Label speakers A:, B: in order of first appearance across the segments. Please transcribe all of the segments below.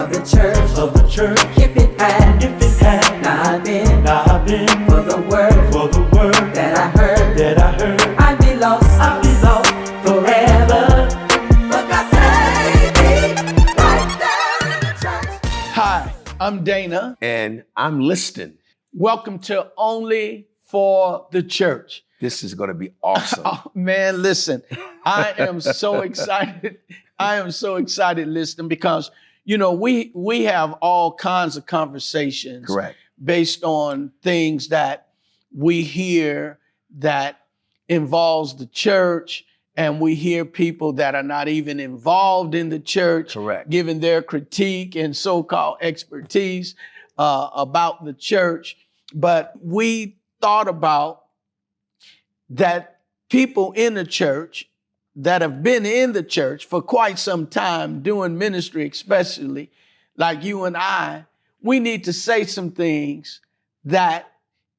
A: of the church.
B: If it had not been for the word that I heard, I'd be lost forever. But God saved me right there in the church.
A: Hi, I'm Dana.
C: And I'm Liston.
A: Welcome to Only for the Church.
C: This is going to be awesome.
A: Oh, man, listen, I am so excited. I am so excited, Liston, because, you know, we have all kinds of conversations.
C: Correct.
A: Based on things that we hear that involves the church, and we hear people that are not even involved in the church.
C: Correct.
A: Giving their critique and so-called expertise about the church. But we thought about that people in the church that have been in the church for quite some time, doing ministry especially, like you and I, we need to say some things that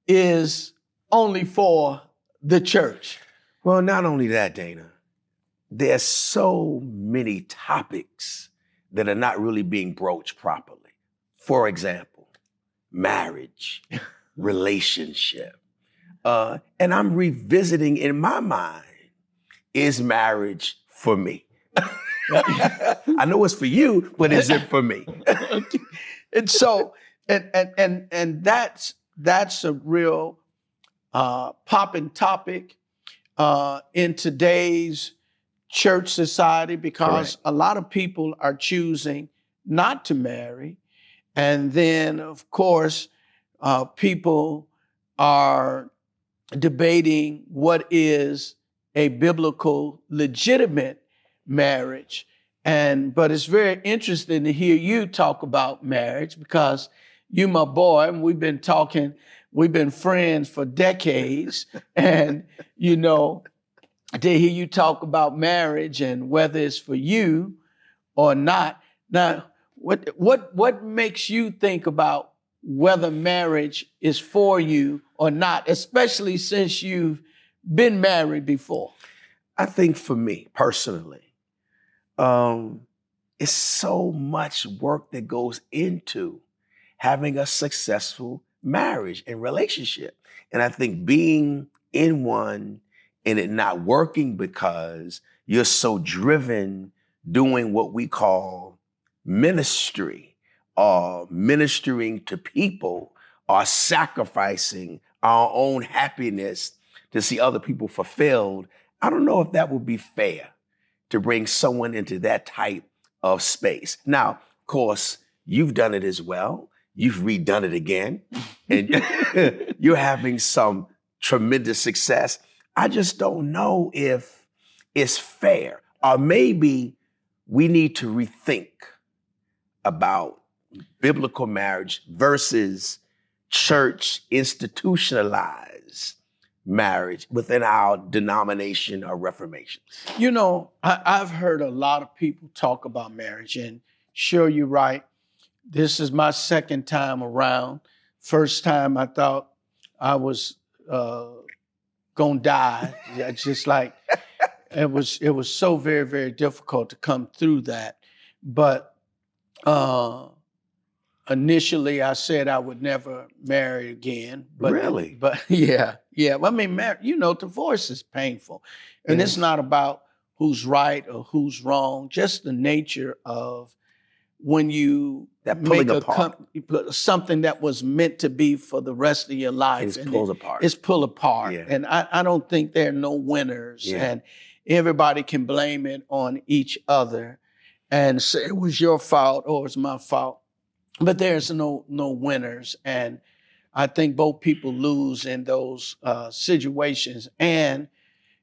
A: is only for the church.
C: Well, not only that, Dana, there's so many topics that are not really being broached properly. For example, marriage, relationship. And I'm revisiting in my mind, is marriage for me? I know it's for you, but is it for me?
A: And so, and that's a real popping topic in today's church society, because
C: Correct.
A: a lot of people are choosing not to marry. And then, of course, people are debating what is a biblical, legitimate marriage. But it's very interesting to hear you talk about marriage, because you, my boy, and we've been friends for decades. And, you know, to hear you talk about marriage and whether it's for you or not. Now, what makes you think about whether marriage is for you or not, especially since you've been married before?
C: I think for me personally, it's so much work that goes into having a successful marriage and relationship. And I think being in one and it not working because you're so driven doing what we call ministry, or ministering to people, or sacrificing our own happiness to see other people fulfilled. I don't know if that would be fair to bring someone into that type of space. Now, of course, you've done it as well. You've redone it again, and you're having some tremendous success. I just don't know if it's fair, or maybe we need to rethink about biblical marriage versus church institutionalized marriage within our denomination or reformation.
A: You know, I've heard a lot of people talk about marriage, and sure, you're right. This is my second time around. First time I thought I was gonna die. Just like it was so very, very difficult to come through that. But initially, I said I would never marry again. But,
C: Really?
A: But yeah. I mean, divorce is painful. And it's not about who's right or who's wrong, just the nature of when you
C: That pulling
A: make
C: apart.
A: Something that was meant to be for the rest of your life.
C: It's pulled apart.
A: It's pulled apart.
C: Yeah.
A: And I don't think there are no winners.
C: Yeah.
A: And everybody can blame it on each other and say it was your fault or it's my fault. But there's no winners. And I think both people lose in those situations. And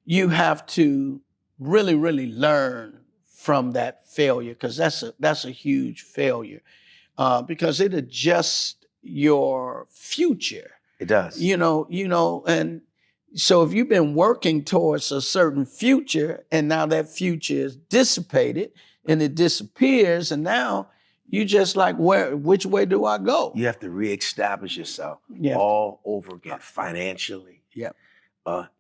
A: you have to really, really learn from that failure, because that's a huge failure, because it adjusts your future.
C: It does.
A: You know, and so if you've been working towards a certain future and now that future is dissipated and it disappears, and now you just like, which way do I go?
C: You have to reestablish yourself
A: Yeah.
C: all over again, financially,
A: Yeah.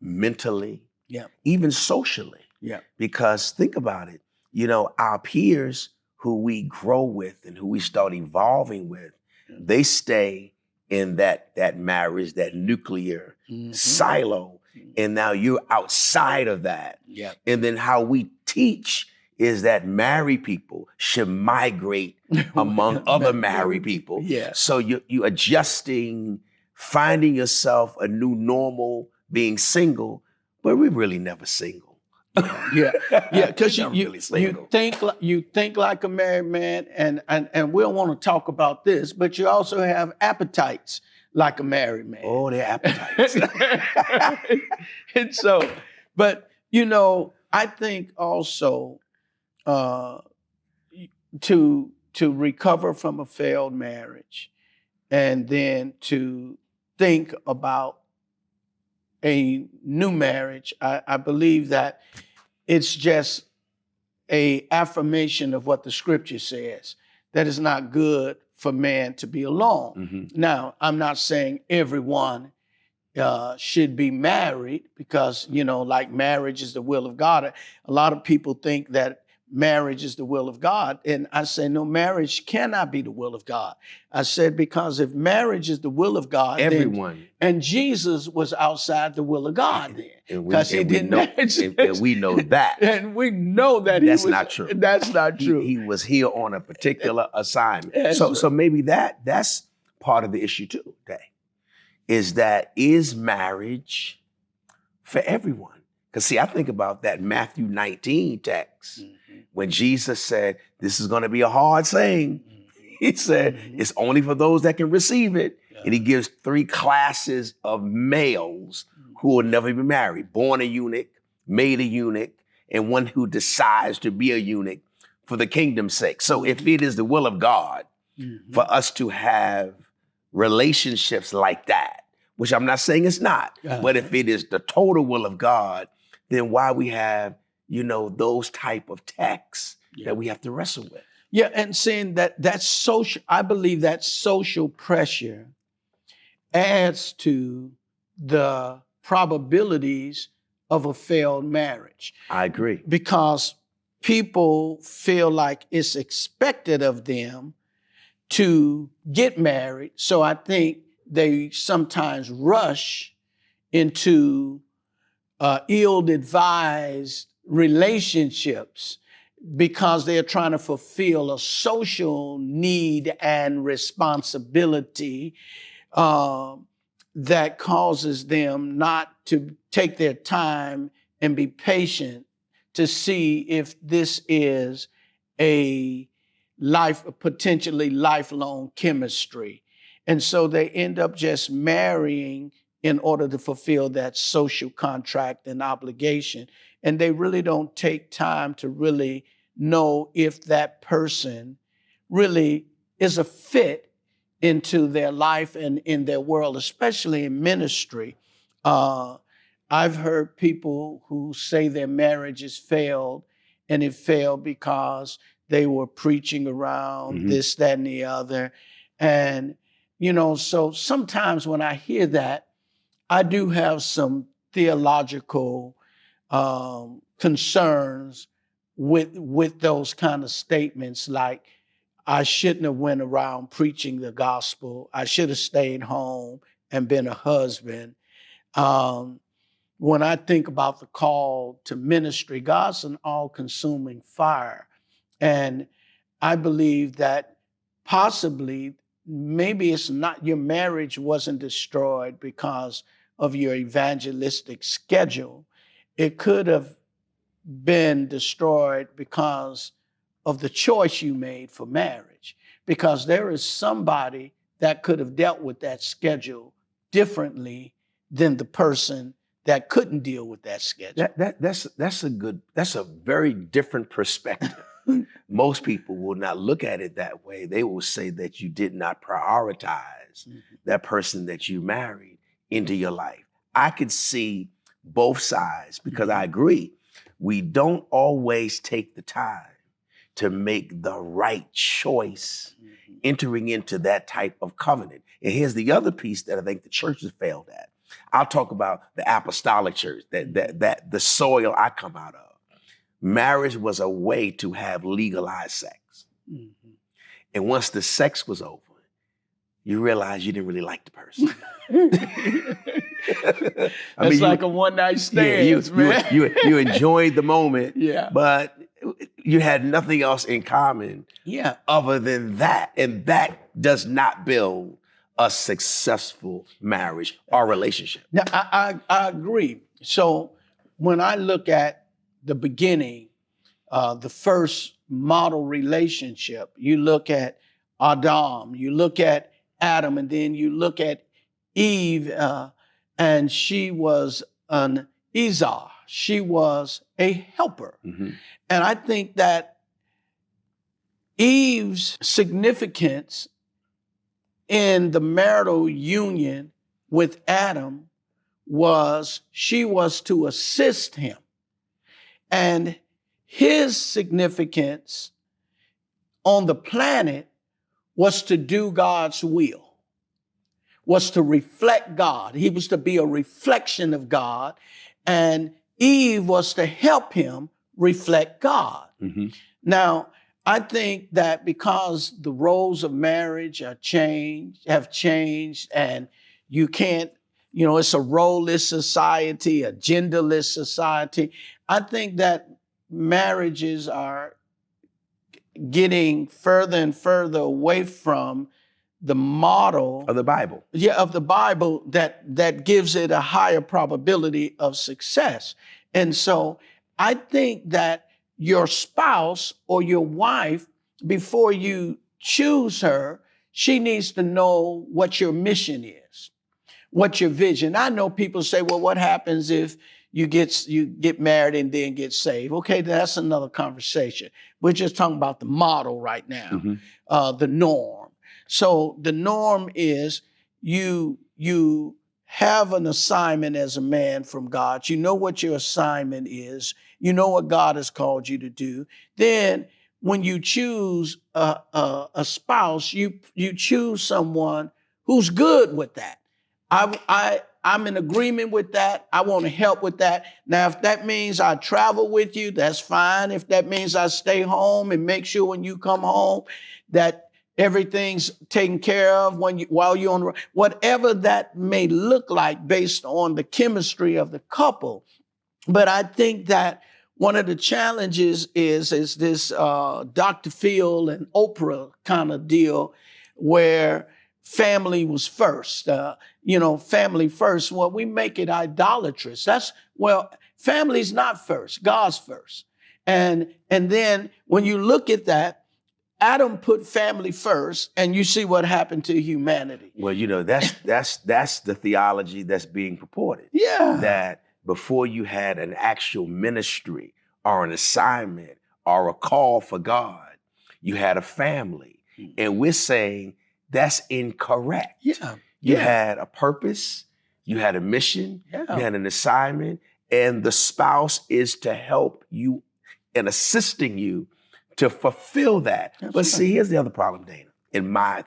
C: Mentally,
A: Yeah.
C: even socially.
A: Yeah.
C: Because think about it, you know, our peers who we grow with and who we start evolving with, they stay in that marriage, that nuclear silo. And now you're outside of that.
A: Yeah.
C: And then how we teach is that married people should migrate among other married people.
A: Yeah.
C: So you adjusting, finding yourself a new normal, being single, but we're really never single.
A: Yeah, because
C: Really
A: you think like a married man, and we don't want to talk about this, but you also have appetites like a married man.
C: Oh, they're appetites.
A: And so, but I think also to recover from a failed marriage, and then to think about a new marriage, I believe that it's just a affirmation of what the scripture says, that it's not good for man to be alone. Now, I'm not saying everyone should be married, because, like marriage is the will of God. A lot of people think that marriage is the will of God. And I say, no, marriage cannot be the will of God. I said, because if marriage is the will of God,
C: everyone.
A: And Jesus was outside the will of God then. Because he didn't
C: know, and we know that.
A: And we know that
C: that's not true.
A: That's not true.
C: He was here on a particular assignment.
A: That's
C: So maybe that's part of the issue too, Day, is marriage for everyone? Because see, I think about that Matthew 19 text when Jesus said, this is going to be a hard saying. He said, it's only for those that can receive it. Yeah. And he gives 3 classes of males who will never be married: born a eunuch, made a eunuch, and one who decides to be a eunuch for the kingdom's sake. So if it is the will of God for us to have relationships like that, which I'm not saying it's not, but if it is the total will of God, then why we have, those type of texts that we have to wrestle with.
A: Yeah, and saying that's social, I believe that social pressure adds to the probabilities of a failed marriage.
C: I agree.
A: Because people feel like it's expected of them to get married. So I think they sometimes rush into ill-advised relationships because they're trying to fulfill a social need and responsibility that causes them not to take their time and be patient to see if this is a potentially lifelong chemistry. And so they end up just marrying in order to fulfill that social contract and obligation. And they really don't take time to really know if that person really is a fit into their life and in their world, especially in ministry. I've heard people who say their marriages failed, and it failed because they were preaching around this, that, and the other. And, so sometimes when I hear that, I do have some theological concerns with those kind of statements, like I shouldn't have went around preaching the gospel. I should have stayed home and been a husband. When I think about the call to ministry, God's an all-consuming fire. And I believe that possibly, maybe it's not, your marriage wasn't destroyed because of your evangelistic schedule. It could have been destroyed because of the choice you made for marriage, because there is somebody that could have dealt with that schedule differently than the person that couldn't deal with that schedule.
C: That's a very different perspective. Most people will not look at it that way. They will say that you did not prioritize that person that you married into your life. I could see both sides, because I agree. We don't always take the time to make the right choice entering into that type of covenant. And here's the other piece that I think the church has failed at. I'll talk about the apostolic church, that the soil I come out of. Marriage was a way to have legalized sex.
A: Mhm.
C: And once the sex was over, you realize you didn't really like the person.
A: It's like a one-night stand, man.
C: You enjoyed the moment,
A: Yeah.
C: but you had nothing else in common other than that. And that does not build a successful marriage or relationship.
A: Now, I agree. So when I look at the beginning, the first model relationship, you look at Adam, you look at Adam, and then you look at Eve, and she was an Esau. She was a helper.
C: Mm-hmm.
A: And I think that Eve's significance in the marital union with Adam was she was to assist him. And his significance on the planet was to do God's will, was to reflect God. He was to be a reflection of God. And Eve was to help him reflect God.
C: Mm-hmm.
A: Now, I think that because the roles of marriage have changed, and you can't, it's a role-less society, a genderless society. I think that marriages are getting further and further away from the model
C: Of the Bible.
A: of the Bible that gives it a higher probability of success. And so I think that your spouse or your wife, before you choose her, she needs to know what your mission is, what your vision. I know people say, well, what happens if you get married and then get saved? Okay, that's another conversation. We're just talking about the model right now,
C: Mm-hmm.
A: the norm. So the norm is you have an assignment as a man from God. You know what your assignment is. You know what God has called you to do. Then when you choose a spouse, you choose someone who's good with that. I'm in agreement with that. I want to help with that. Now, if that means I travel with you, that's fine. If that means I stay home and make sure when you come home that everything's taken care of while you're on the road, whatever that may look like based on the chemistry of the couple. But I think that one of the challenges is this Dr. Phil and Oprah kind of deal where family was first, family first. Well, we make it idolatrous. Family's not first, God's first. And then when you look at that, Adam put family first, and you see what happened to humanity.
C: Well, that's the theology that's being purported.
A: Yeah.
C: That before you had an actual ministry or an assignment or a call for God, you had a family. Mm-hmm. And we're saying that's incorrect.
A: Yeah.
C: You had a purpose, you had a mission, you had an assignment, and the spouse is to help you and assisting you to fulfill that. But see, here's the other problem, Dana, in my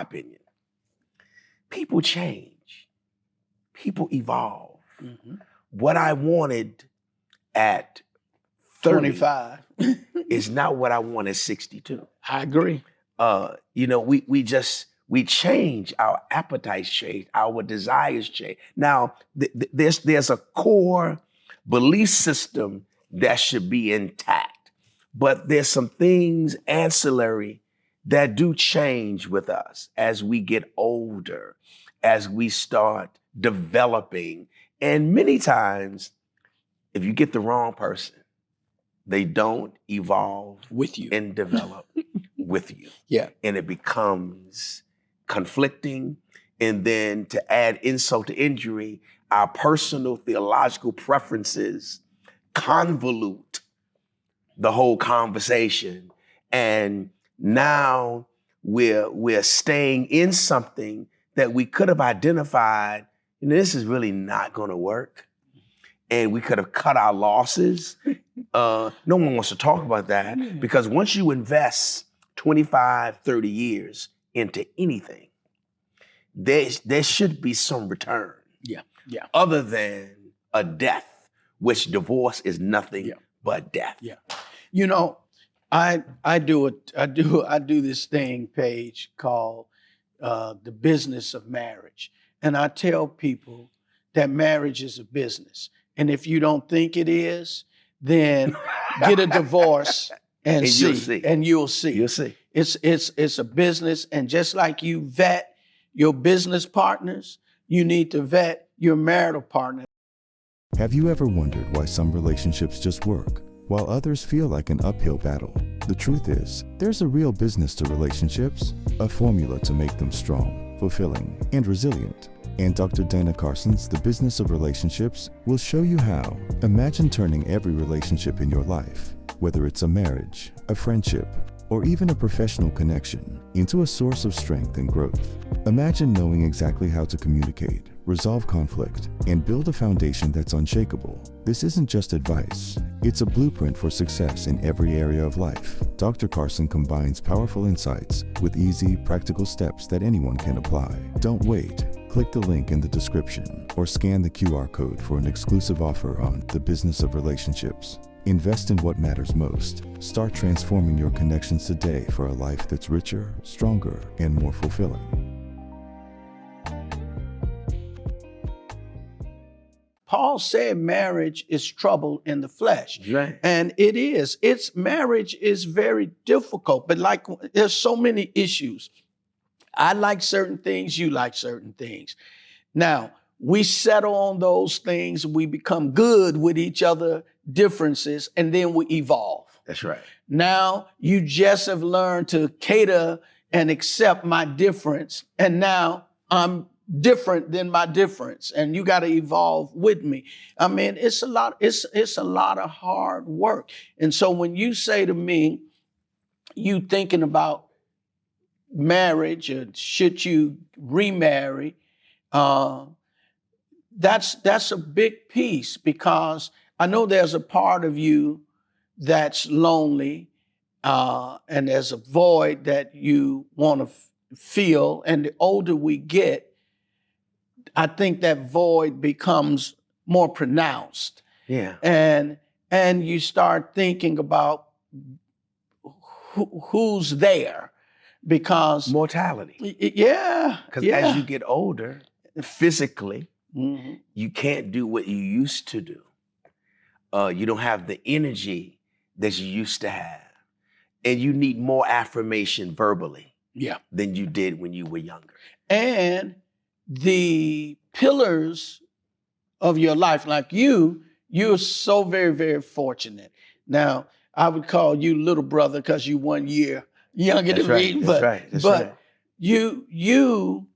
C: opinion. People change. People evolve. Mm-hmm. What I wanted at
A: 25
C: is not what I want at 62.
A: I agree.
C: We change, our appetites change, our desires change. Now, there's a core belief system that should be intact. But there's some things ancillary that do change with us as we get older, as we start developing. And many times, if you get the wrong person, they don't evolve
A: with you
C: and develop with you.
A: Yeah.
C: And it becomes conflicting. And then to add insult to injury, our personal theological preferences convolute the whole conversation. And now we're staying in something that we could have identified, this is really not going to work. And we could have cut our losses. No one wants to talk about that because once you invest 25, 30 years into anything, there should be some return.
A: Yeah.
C: Other than a death, which divorce is nothing but death.
A: Yeah. I do this thing, Paige, called the business of marriage. And I tell people that marriage is a business. And if you don't think it is, then get a divorce and
C: And
A: see,
C: you'll see.
A: and you'll see.
C: You'll see.
A: It's a business, and just like you vet your business partners, you need to vet your marital partner.
D: Have you ever wondered why some relationships just work, while others feel like an uphill battle? The truth is, there's a real business to relationships, a formula to make them strong, fulfilling, and resilient. And Dr. Dana Carson's The Business of Relationships will show you how. Imagine turning every relationship in your life, whether it's a marriage, a friendship, or even a professional connection, into a source of strength and growth. Imagine knowing exactly how to communicate, resolve conflict, and build a foundation that's unshakable. This isn't just advice, it's a blueprint for success in every area of life. Dr. Carson combines powerful insights with easy, practical steps that anyone can apply. Don't wait. Click the link in the description or scan the QR code for an exclusive offer on The Business of Relationships. Invest in what matters most. Start transforming your connections today for a life that's richer, stronger, and more fulfilling.
A: Paul said marriage is trouble in the flesh.
C: Right.
A: And it is. Marriage is very difficult, but like there's so many issues. I like certain things, you like certain things. Now, we settle on those things, we become good with each other differences, and then we evolve.
C: That's right.
A: Now you just have learned to cater and accept my difference, and now I'm different than my difference, and you got to evolve with me. I mean, it's a lot of hard work. And so when you say to me, you thinking about marriage or should you remarry, that's a big piece, because I know there's a part of you that's lonely, and there's a void that you want to feel. And the older we get, I think that void becomes more pronounced.
C: Yeah.
A: And you start thinking about who's there, because
C: Mortality.
A: yeah.
C: Because
A: yeah.
C: as you get older, physically,
A: Mm-hmm.
C: you can't do what you used to do. You don't have the energy that you used to have. And you need more affirmation verbally
A: Yeah.
C: than you did when you were younger.
A: And the pillars of your life, like you're so very, very fortunate. Now, I would call you little brother because you 1 year younger
C: That's
A: than
C: right.
A: me.
C: That's right. That's
A: but
C: right.
A: you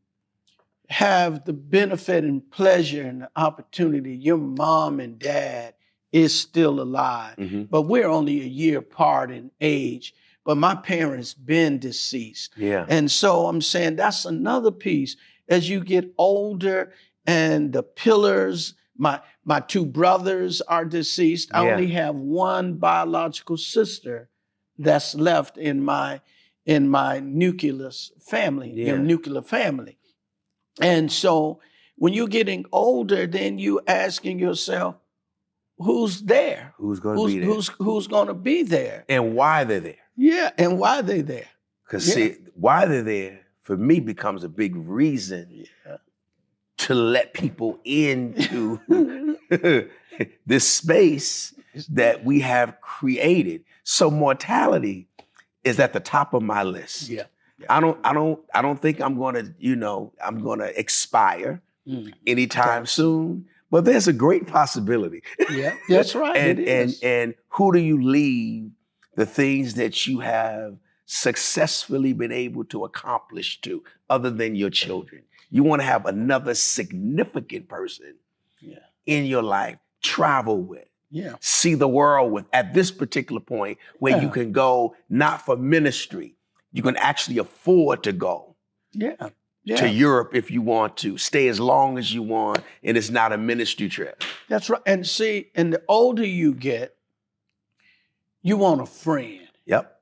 A: have the benefit and pleasure and the opportunity. Your mom and dad is still alive,
C: Mm-hmm.
A: but we're only a year apart in age. But my parents been deceased.
C: Yeah.
A: And so I'm saying that's another piece. As you get older and the pillars, my two brothers are deceased. I
C: Yeah.
A: only have one biological sister that's left in my nucleus family,
C: Yeah.
A: nuclear family. And so when you're getting older, then you asking yourself, who's there?
C: Who's going to be there?
A: Who's going to be there?
C: And why they're there.
A: Yeah, and why they there?
C: Because
A: Yeah.
C: see, why they're there, for me, becomes a big reason to let people into this space that we have created. So mortality is at the top of my list.
A: Yeah.
C: I don't think I'm gonna expire anytime soon. But there's a great possibility.
A: Yeah, that's right.
C: and
A: it is.
C: and who do you leave the things that you have successfully been able to accomplish to, other than your children? You want to have another significant person in your life, travel with, see the world with, at this particular point where you can go not for ministry, you can actually afford to go to Europe if you want to, stay as long as you want, and it's not a ministry trip.
A: That's right. And see, and the older you get, you want a friend.
C: Yep.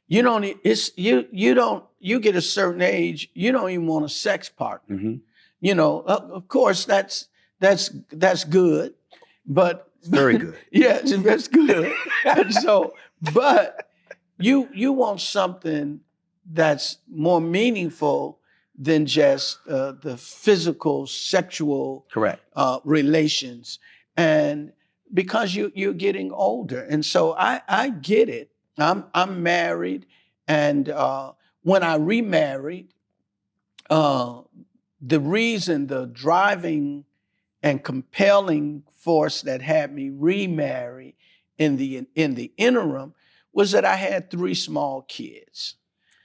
A: You don't. You get a certain age, you don't even want a sex partner.
C: Mm-hmm.
A: You know, of course, that's good, but
C: Very good.
A: yeah, that's good. And so, but you want something that's more meaningful than just the physical, sexual
C: Correct.
A: relations, and because you're getting older, and so I get it. I'm married, and when I remarried, the driving and compelling force that had me remarry in the interim was that I had 3 small kids.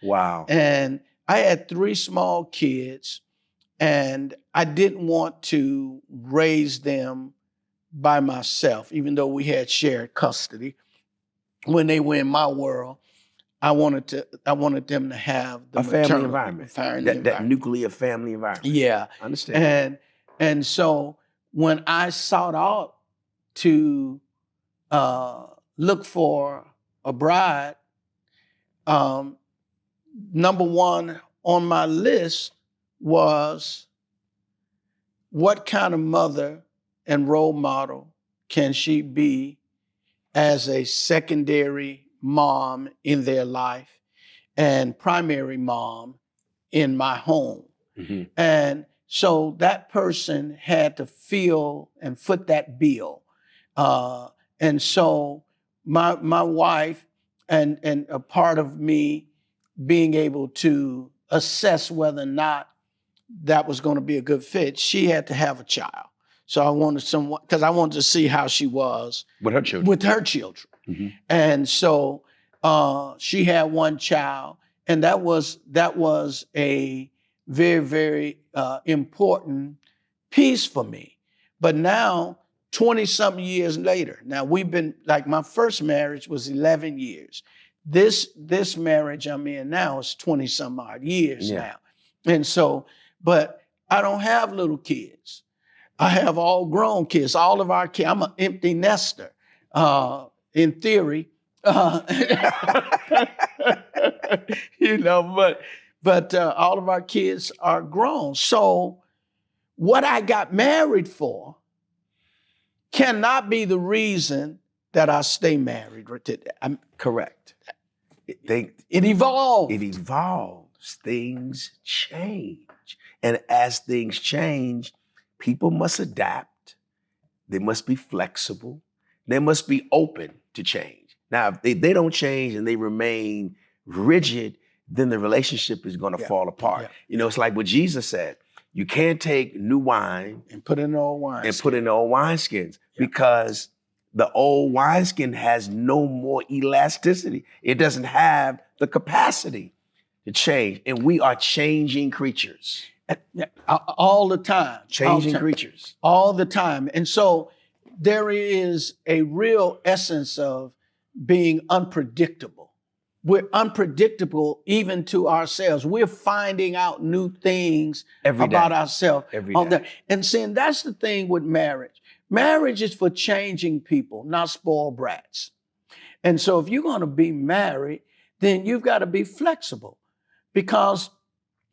C: Wow.
A: And I had 3 small kids, and I didn't want to raise them by myself, even though we had shared custody. When they were in my world, I wanted them to have the
C: a family
A: maternal
C: environment.
A: family
C: That nuclear family environment.
A: Yeah.
C: I understand.
A: And so when I sought out to look for a bride, number one on my list was, what kind of mother and role model can she be as a secondary mom in their life and primary mom in my home?
C: Mm-hmm.
A: And so that person had to feel and foot that bill. And so my wife and a part of me being able to assess whether or not that was going to be a good fit, she had to have a child. So I wanted someone, because I wanted to see how she was
C: With her children.
A: with her children.
C: Mm-hmm.
A: And so she had 1 child, and that was a very, very important piece for me. But now, 20-something years later, now we've been, like, my first marriage was 11 years. This marriage I'm in now is 20-some odd years now. And so, but I don't have little kids. I have all grown kids, all of our kids. I'm an empty nester, in theory. You know, but all of our kids are grown. So what I got married for cannot be the reason that I stay married.
C: Correct.
A: It evolved.
C: It evolves. Things change. And as things change, people must adapt. They must be flexible. They must be open to change. Now, if they don't change and they remain rigid, then the relationship is going to fall apart.
A: Yeah.
C: You know, it's like what Jesus said. You can't take new wine
A: and put in old wine.
C: and put in old wineskins because the old wineskin has no more elasticity. It doesn't have the capacity to change. And we are changing creatures.
A: All the time.
C: Changing creatures.
A: All the time. And so there is a real essence of being unpredictable. We're unpredictable even to ourselves. We're finding out new things about ourselves.
C: Every day.
A: And seeing, that's the thing with marriage. Marriage is for changing people, not spoiled brats. And so if you're going to be married, then you've got to be flexible, because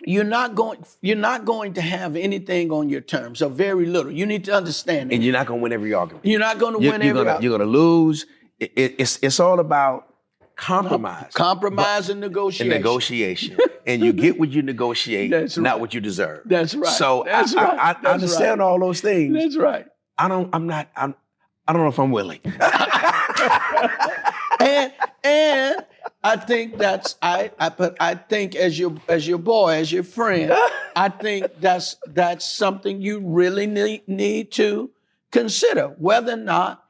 A: you're not going to have anything on your terms, or very little. You need to understand that.
C: And you're not going to win every argument.
A: You're not going to win every argument.
C: You're going to lose. It's all about compromise.
A: Compromise and negotiation. And you get what you negotiate, not what you deserve.
C: That's right. So
A: That's
C: I understand all those things.
A: That's right.
C: I don't know if I'm willing.
A: and I think but I think as your boy, as your friend, I think that's something you really need to consider, whether or not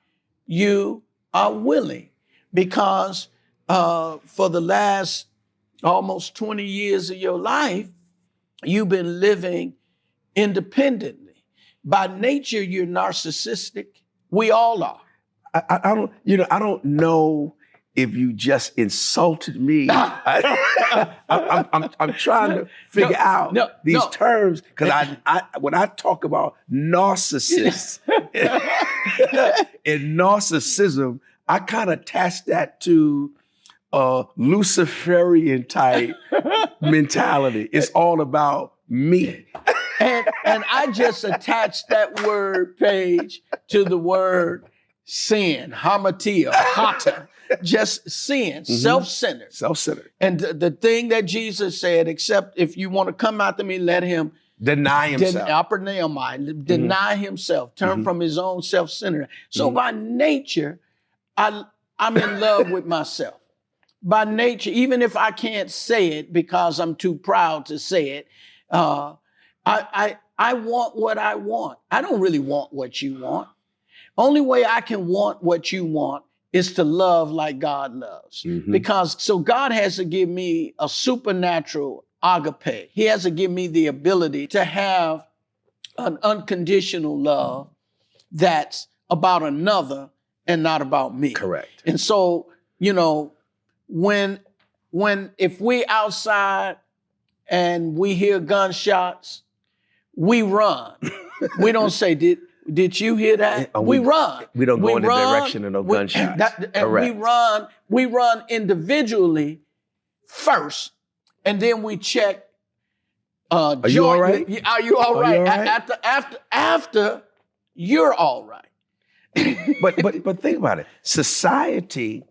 A: you are willing, because for the last almost 20 years of your life, you've been living independently. By nature, you're narcissistic. We all are.
C: I don't know if you just insulted me. I'm trying to figure out these terms, because when I talk about narcissists and narcissism, I kind of attach that to Luciferian type mentality. It's all about me.
A: And I just attached that word, Page, to the word sin, hamartia, hata. just sin, self-centered.
C: Self-centered.
A: And the thing that Jesus said, except if you want to come after me, let him
C: Deny himself.
A: deny himself, turn from his own self-centered. So by nature, I'm in love with myself. By nature, even if I can't say it because I'm too proud to say it, I want what I want. I don't really want what you want. Only way I can want what you want is to love like God loves. Because so God has to give me a supernatural agape. He has to give me the ability to have an unconditional love that's about another and not about me.
C: Correct.
A: And so, if we outside and we hear gunshots, we run. We don't say, did you hear that? We run.
C: We don't go in the direction of no gunshots.
A: And we run individually first, and then we check.
C: Are you all right?
A: Are you all right? After you're all right.
C: but think about it. Society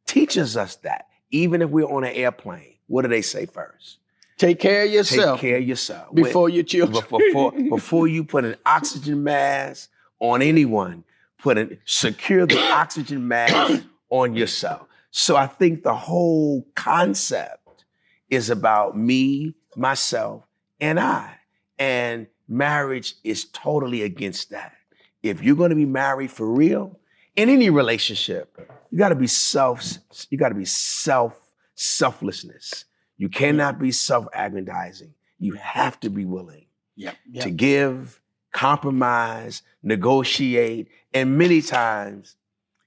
C: teaches us that. Even if we're on an airplane, what do they say first?
A: Take care of yourself.
C: Take care of yourself.
A: Before your children.
C: Before you put an oxygen mask on anyone, secure the oxygen mask on yourself. So I think the whole concept is about me, myself, and I. And marriage is totally against that. If you're going to be married for real, in any relationship, you got to be selflessness. You cannot be self-aggrandizing. You have to be willing to give, compromise, negotiate, and many times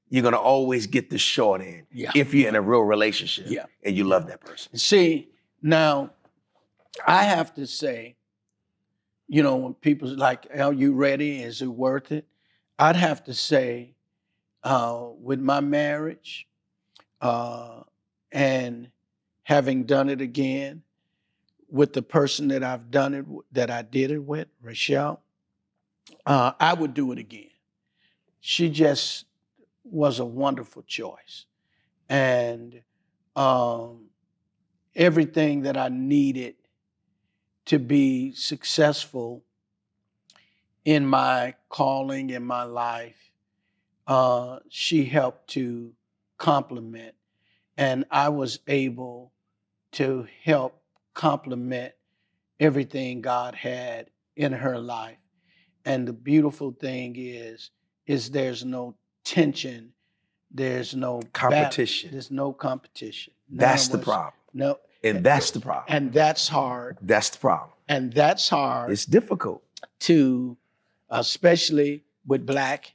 C: you're going to always get the short end if you're in a real relationship and you love that person.
A: See, now, I have to say, when people's like, are you ready? Is it worth it? I'd have to say, with my marriage and having done it again with the person that I did it with, Rochelle, I would do it again. She just was a wonderful choice. And everything that I needed to be successful in my calling, in my life, she helped to complement. And I was able to help complement everything God had in her life. And the beautiful thing is there's no tension. There's no
C: competition.
A: There's no competition.
C: That's the problem.
A: No.
C: And that's the problem.
A: And that's hard.
C: That's the problem.
A: And that's hard.
C: It's difficult.
A: To, especially with Black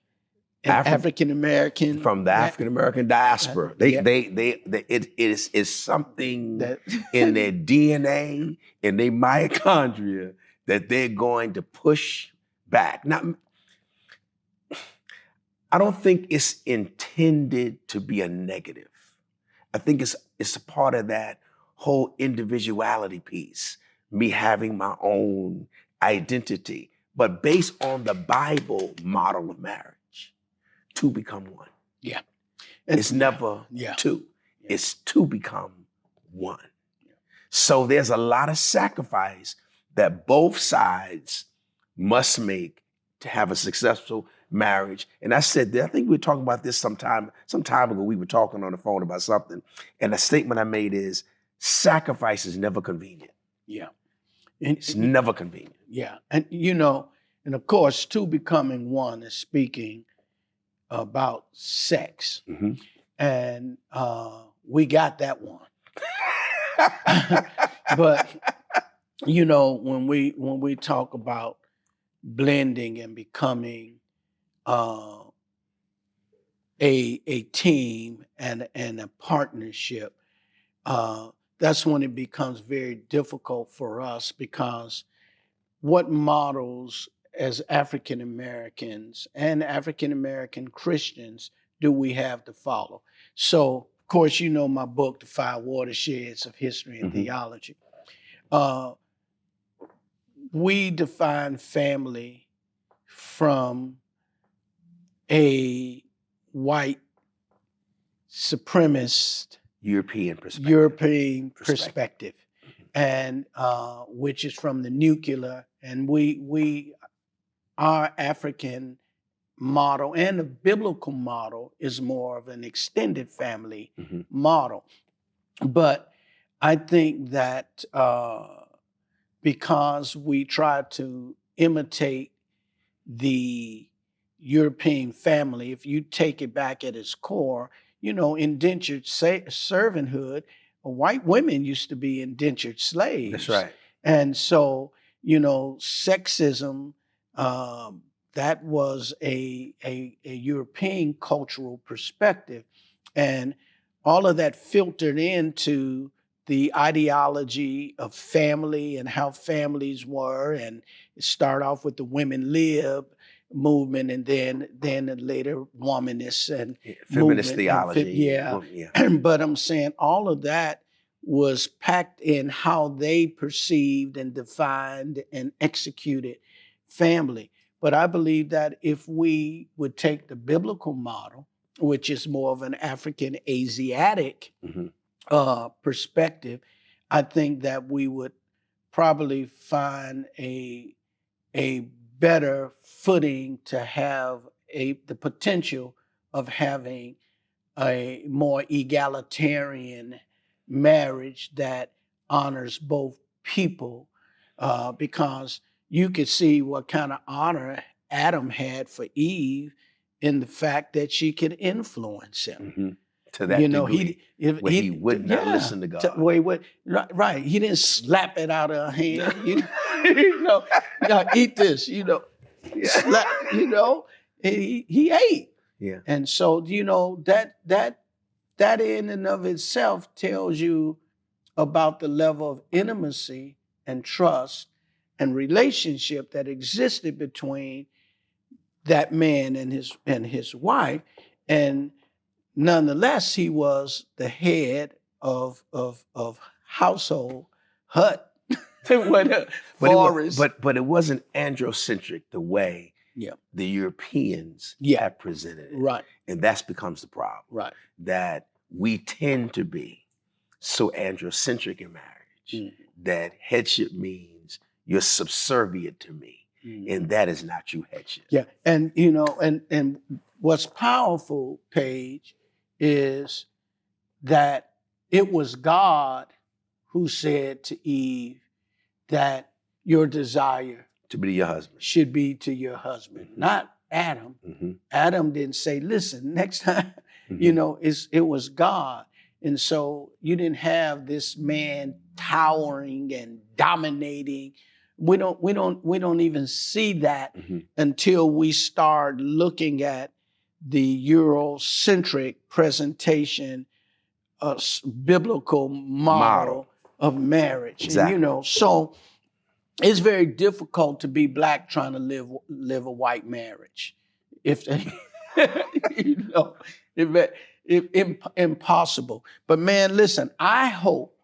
A: and African American.
C: From the African American diaspora. It is something in their DNA, in their mitochondria, that they're going to push back. Now, I don't think it's intended to be a negative. I think it's a part of that whole individuality piece, me having my own identity, but based on the Bible model of marriage, two become one.
A: Yeah.
C: It's never two. Yeah. It's two become one. Yeah. So there's a lot of sacrifice that both sides must make to have a successful marriage. And I said that, I think we were talking about this some time ago. We were talking on the phone about something. And the statement I made is, sacrifice is never convenient.
A: Yeah.
C: It's never convenient.
A: Yeah. And and of course, two becoming one is speaking about sex. Mm-hmm. And we got that one. But when we talk about blending and becoming a team and a partnership, that's when it becomes very difficult for us, because what models as African Americans and African American Christians do we have to follow? So, of course, my book, The 5 Watersheds of History and Theology. We define family from a white supremacist
C: European perspective.
A: European perspective, and which is from the nuclear, and our African model and the biblical model is more of an extended family model. But I think that because we try to imitate the European family, if you take it back at its core, indentured servanthood, white women used to be indentured slaves.
C: That's right.
A: And so, sexism, that was a European cultural perspective. And all of that filtered into the ideology of family and how families were. And it started off with the women lib movement, and then later womanist and
C: feminist
A: theology. But I'm saying all of that was packed in how they perceived and defined and executed family. But I believe that if we would take the biblical model, which is more of an African Asiatic perspective, I think that we would probably find a better footing to have the potential of having a more egalitarian marriage that honors both people, because you could see what kind of honor Adam had for Eve in the fact that she could influence him.
C: To that degree, he would not listen to God.
A: Right. He didn't slap it out of her hand. Eat this. Slap. He ate.
C: Yeah.
A: And so that in and of itself tells you about the level of intimacy and trust and relationship that existed between that man and his wife. And nonetheless, he was the head of household hut.
C: But it wasn't androcentric the way the Europeans have presented it.
A: Right.
C: And that becomes the problem.
A: Right.
C: That we tend to be so androcentric in marriage that headship means you're subservient to me. And that is not true headship.
A: Yeah. And and what's powerful, Paige, is that it was God who said to Eve that your desire
C: to be your husband
A: should be to your husband, not Adam. Adam didn't say, listen, next time, it was God. And so you didn't have this man towering and dominating. We don't even see that until we start looking at the Eurocentric presentation, biblical model of marriage.
C: Exactly.
A: And, so it's very difficult to be Black trying to live a white marriage. Impossible. But man, listen, I hope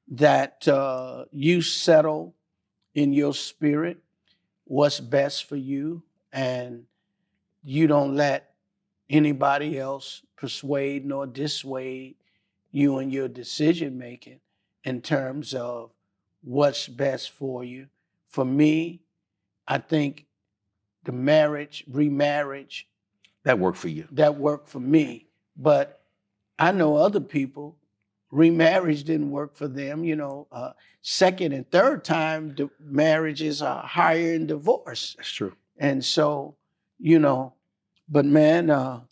A: that you settle in your spirit what's best for you, and you don't let anybody else persuade nor dissuade you in your decision making in terms of what's best for you. For me, I think the remarriage,
C: that worked for you.
A: That worked for me. But I know other people, remarriage didn't work for them. Second and third time, the marriages are higher in divorce.
C: That's true.
A: And so, but man, I'm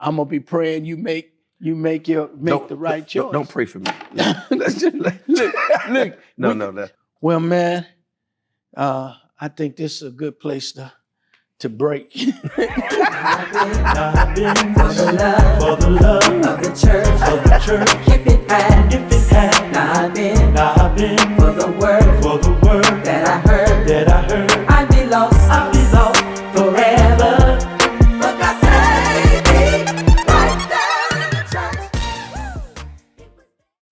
A: gonna be praying you make the right choice.
C: Don't pray for me.
A: Look.
C: No.
A: Well, man, I think this is a good place to break.
B: For the love of the church, if it had not been for the word that I heard, I'd be lost forever. But God saved me right there in the church.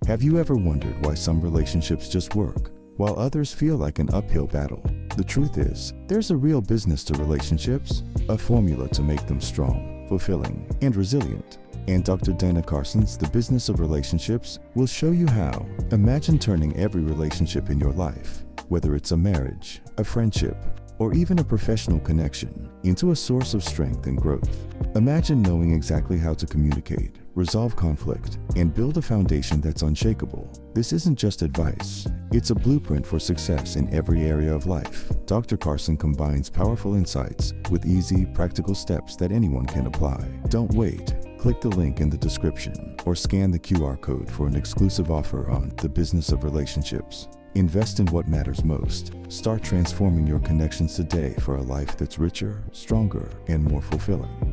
D: Have you ever wondered why some relationships just work, while others feel like an uphill battle? The truth is, there's a real business to relationships, a formula to make them strong, fulfilling, and resilient. And Dr. Dana Carson's The Business of Relationships will show you how. Imagine turning every relationship in your life, whether it's a marriage, a friendship, or even a professional connection, into a source of strength and growth. Imagine knowing exactly how to communicate, resolve conflict, and build a foundation that's unshakable. This isn't just advice, it's a blueprint for success in every area of life. Dr. Carson combines powerful insights with easy, practical steps that anyone can apply. Don't wait. Click the link in the description or scan the QR code for an exclusive offer on The Business of Relationships. Invest in what matters most. Start transforming your connections today for a life that's richer, stronger, and more fulfilling.